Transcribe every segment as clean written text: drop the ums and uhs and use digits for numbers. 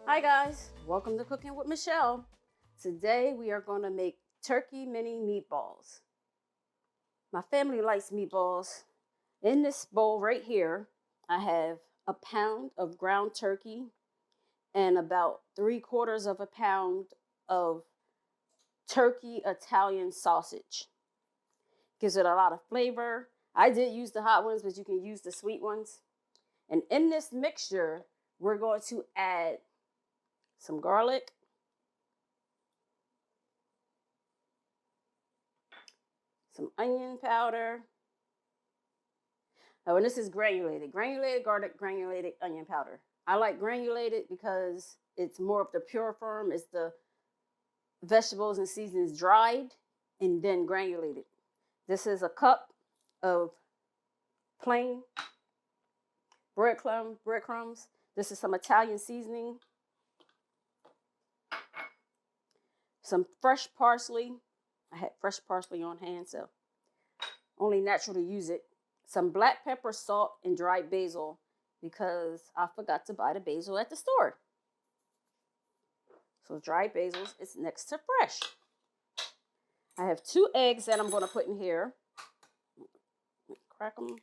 Hi guys, welcome to Cooking with Michelle. Today we are going to make turkey mini meatballs. My family likes meatballs. In this bowl right here, I have a pound of ground turkey and about 3/4 of a pound of turkey Italian sausage. Gives it a lot of flavor. I did use the hot ones, but you can use the sweet ones. And in this mixture, we're going to add some garlic, some onion powder. Oh, and this is granulated garlic, granulated onion powder. I like granulated because it's more of the pure form. It's the vegetables and seasonings dried and then granulated. This is a cup of plain breadcrumbs. This is some Italian seasoning, some fresh parsley. I had fresh parsley on hand, so only natural to use it. Some black pepper, salt, and dried basil because I forgot to buy the basil at the store. So dried basil is next to fresh. I have 2 eggs that I'm going to put in here. Crack them.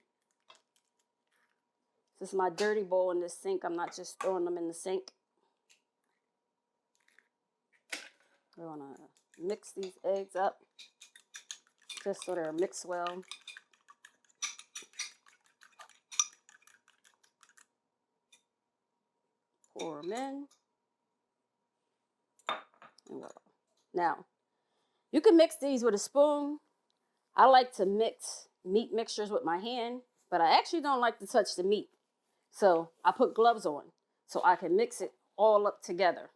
This is my dirty bowl in this sink. I'm not just throwing them in the sink. We're going to mix these eggs up just so they're mixed well. Pour them in. And voila. Now, you can mix these with a spoon. I like to mix meat mixtures with my hand, but I actually don't like to touch the meat. So I put gloves on so I can mix it all up together.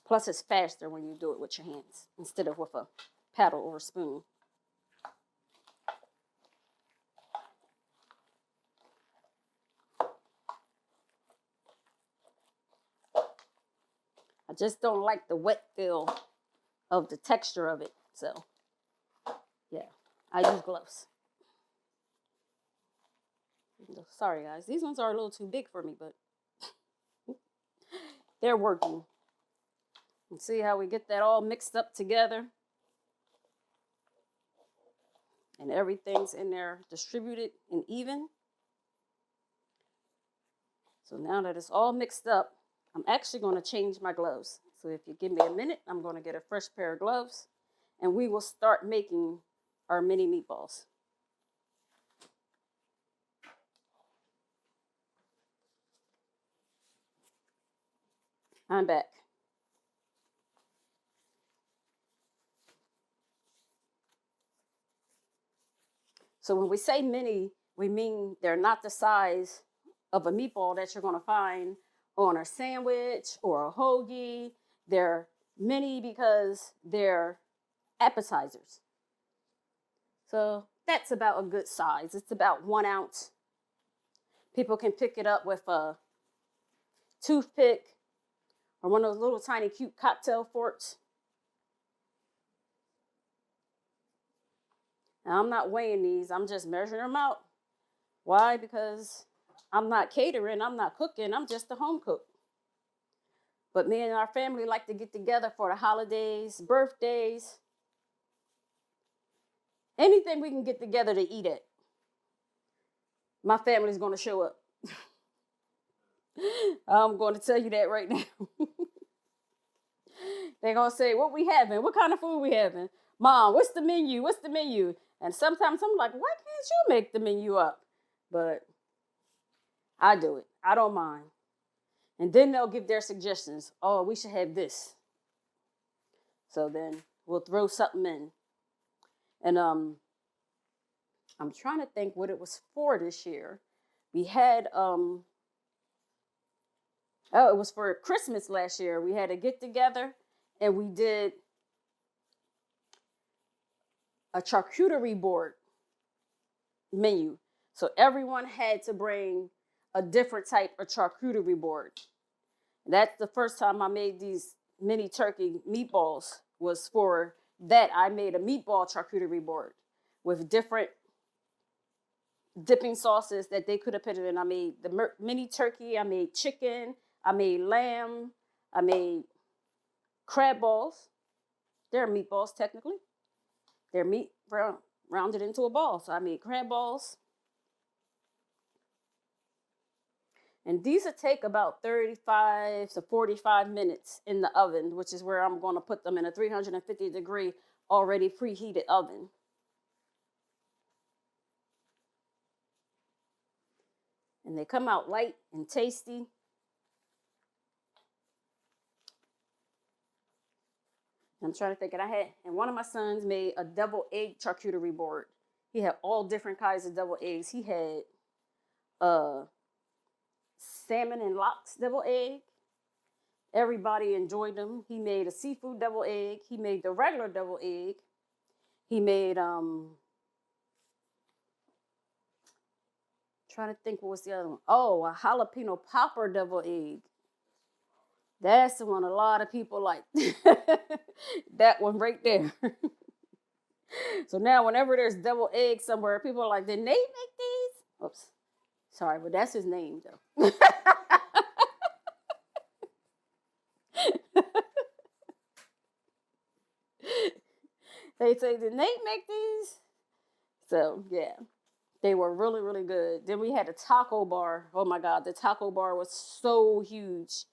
Plus, it's faster when you do it with your hands instead of with a paddle or a spoon. I just don't like the wet feel of the texture of it. So, yeah, I use gloves. Sorry, guys. These ones are a little too big for me, but they're working. And see how we get that all mixed up together? And everything's in there distributed and even. So now that it's all mixed up, I'm actually going to change my gloves. So if you give me a minute, I'm going to get a fresh pair of gloves and we will start making our mini meatballs. I'm back. So when we say mini, we mean they're not the size of a meatball that you're going to find on a sandwich or a hoagie. They're mini because they're appetizers. So that's about a good size. It's about 1 ounce. People can pick it up with a toothpick or one of those little tiny cute cocktail forks. Now, I'm not weighing these. I'm just measuring them out. Why? Because I'm not catering. I'm not cooking. I'm just a home cook. But me and our family like to get together for the holidays, birthdays, anything we can get together to eat at. My family's going to show up. I'm going to tell you that right now. They're going to say, what we having? What kind of food we having? Mom, what's the menu? What's the menu? And sometimes I'm like, why can't you make the menu up? But I do it. I don't mind. And then they'll give their suggestions. Oh, we should have this. So then we'll throw something in. And I'm trying to think what it was for this year. We had it was for Christmas last year. We had a get together and we did a charcuterie board menu. So everyone had to bring a different type of charcuterie board. That's the first time I made these mini turkey meatballs was for that. I made a meatball charcuterie board with different dipping sauces that they could have put it in. I made the mini turkey. I made chicken. I made lamb. I made crab balls. They're meatballs technically. They're meat rounded into a ball. So I made crab balls. And these will take about 35 to 45 minutes in the oven, which is where I'm going to put them in a 350 degree already preheated oven. And they come out light and tasty. I'm trying to think, and one of my sons made a double egg charcuterie board. He had all different kinds of double eggs. He had salmon and lox double egg. Everybody enjoyed them. He made a seafood double egg. He made the regular double egg. He made trying to think what was the other one. Oh, a jalapeno popper double egg. That's the one a lot of people like. That one right there. So now whenever there's double egg somewhere, people are like, did Nate make these? Oops. Sorry, but that's his name though. They say, did Nate make these? So yeah, they were really, really good. Then we had a taco bar. Oh my God, the taco bar was so huge.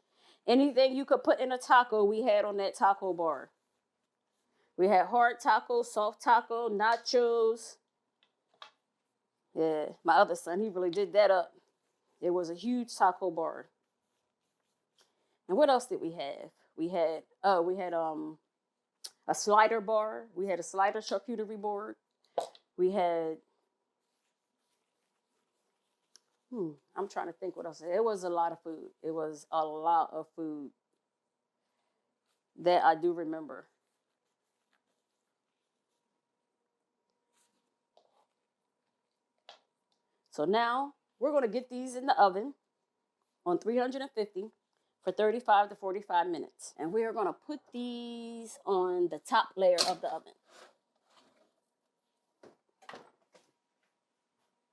Anything you could put in a taco, we had on that taco bar. We had hard taco, soft taco, nachos. Yeah, my other son, he really did that up. It was a huge taco bar. And what else did we have? We had a slider bar. We had a slider charcuterie board. We had I'm trying to think what else. It was a lot of food. It was a lot of food that I do remember. So now we're going to get these in the oven on 350 for 35 to 45 minutes. And we are going to put these on the top layer of the oven.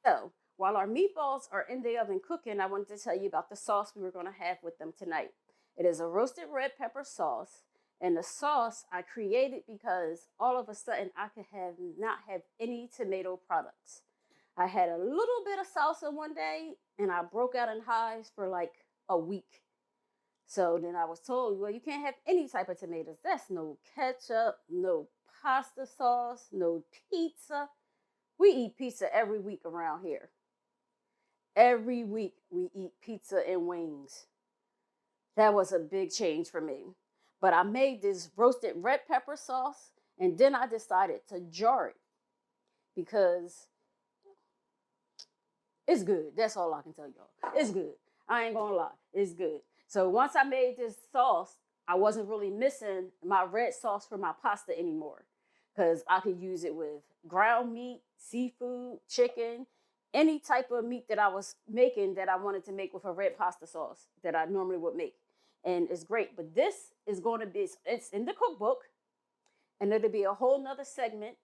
So while our meatballs are in the oven cooking, I wanted to tell you about the sauce we were going to have with them tonight. It is a roasted red pepper sauce. And the sauce I created because all of a sudden I could not have any tomato products. I had a little bit of salsa one day and I broke out in hives for like a week. So then I was told, well, you can't have any type of tomatoes. That's no ketchup, no pasta sauce, no pizza. We eat pizza every week around here. Every week we eat pizza and wings. That was a big change for me. But I made this roasted red pepper sauce and then I decided to jar it because it's good. That's all I can tell y'all. It's good. I ain't gonna lie. It's good. So once I made this sauce, I wasn't really missing my red sauce for my pasta anymore because I could use it with ground meat, seafood, chicken, any type of meat that I was making that I wanted to make with a red pasta sauce that I normally would make. And it's great. But this is going to be, it's in the cookbook, and it'll be a whole nother segment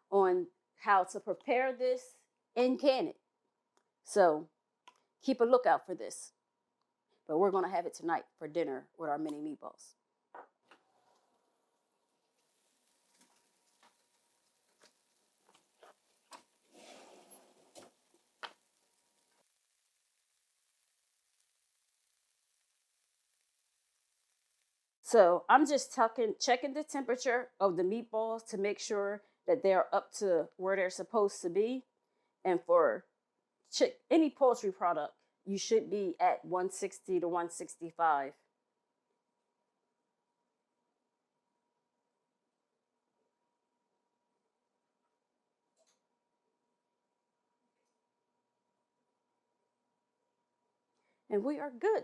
on how to prepare this and can it. So keep a lookout for this. But we're going to have it tonight for dinner with our mini meatballs. So I'm just checking the temperature of the meatballs to make sure that they're up to where they're supposed to be. And for any poultry product, you should be at 160 to 165. And we are good.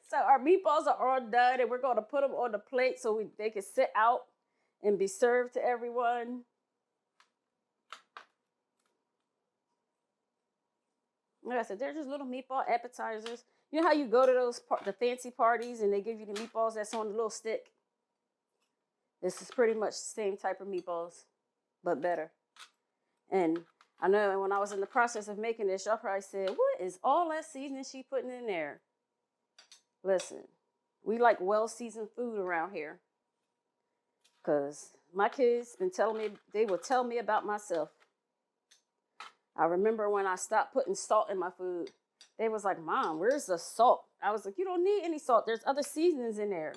So our meatballs are all done and we're going to put them on the plate so they can sit out and be served to everyone. Like I said, they're just little meatball appetizers. You know how you go to the fancy parties and they give you the meatballs that's on the little stick? This is pretty much the same type of meatballs, but better. And I know when I was in the process of making this, y'all probably said, what is all that seasoning she putting in there? Listen, we like well-seasoned food around here. Because my kids been telling me, they will tell me about myself. I remember when I stopped putting salt in my food, they was like, Mom, where's the salt? I was like, you don't need any salt. There's other seasonings in there.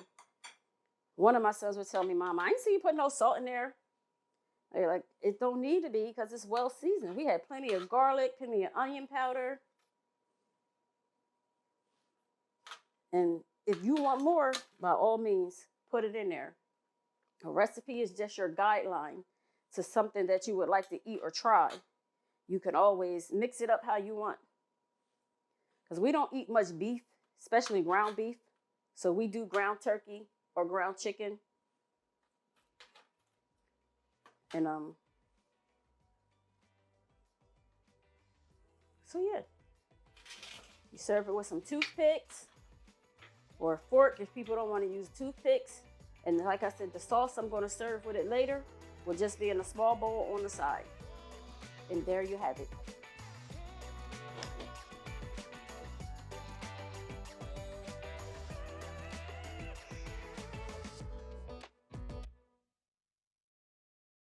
One of my sons would tell me, Mom, I ain't see you put no salt in there. They're like, it don't need to be because it's well seasoned. We had plenty of garlic, plenty of onion powder. And if you want more, by all means, put it in there. A recipe is just your guideline to something that you would like to eat or try. You can always mix it up how you want. Because we don't eat much beef, especially ground beef. So we do ground turkey or ground chicken. And so yeah. You serve it with some toothpicks or a fork if people don't want to use toothpicks. And like I said, the sauce I'm going to serve with it later will just be in a small bowl on the side. And there you have it.